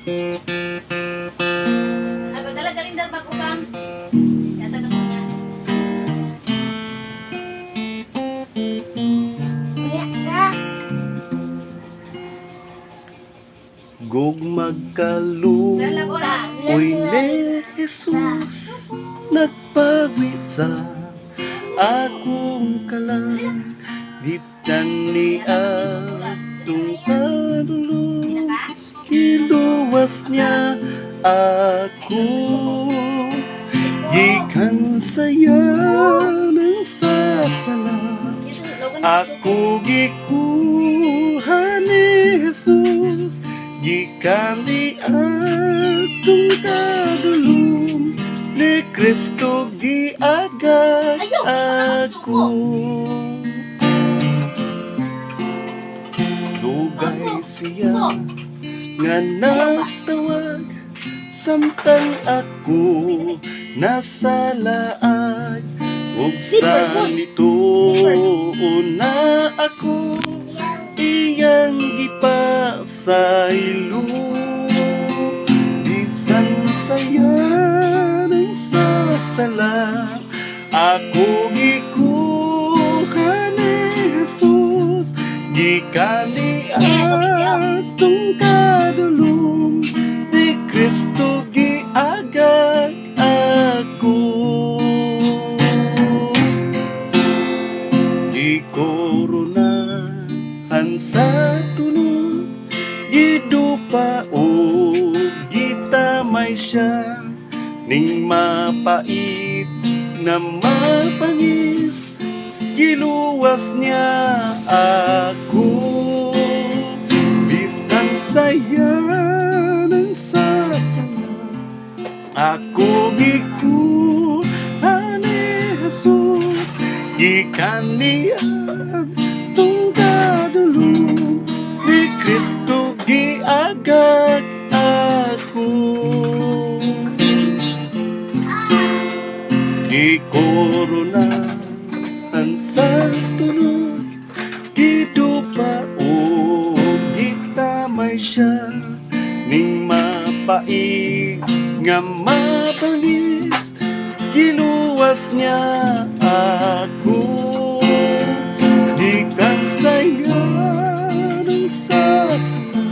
Ay, pagdala kalendar bago bang. Yata na mo niya. Gugmagkalu oy ni Jesus nagpawi sa akong kalang diptan ni atong kadulong kiluwas niya ako gikan saya ng sasala ako gikuha ni Jesus gikan ni atong kadulong ni Kristo giagad ako dugay siya nga nagtawag samtang ako nasa laag ug sa nituon na ako iyang gipasaylo bisan saya ng sasala ako gikuha ni Jesus gikan ni atong kadulong di Kristo giagad ako gikoronahan sa tunod gidupa o gitamay siya ning mapait na mapangis giluwas niya ako bisan saya ng sasama ako gikuha ni Jesus gikan ni atong kadulong ni Kristo giagad ako gikoronahan sa tunod gidupa o gitamay siya ning mapait nga mabalis giluwas niya ako gikan saya ng sasama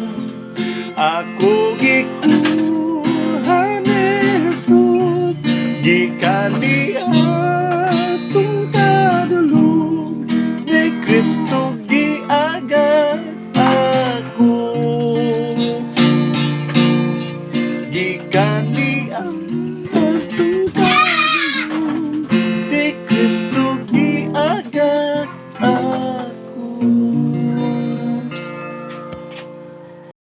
ako gikuha ni Jesus gikan ni atong kadulong ni Kristo giagad ako gikan ni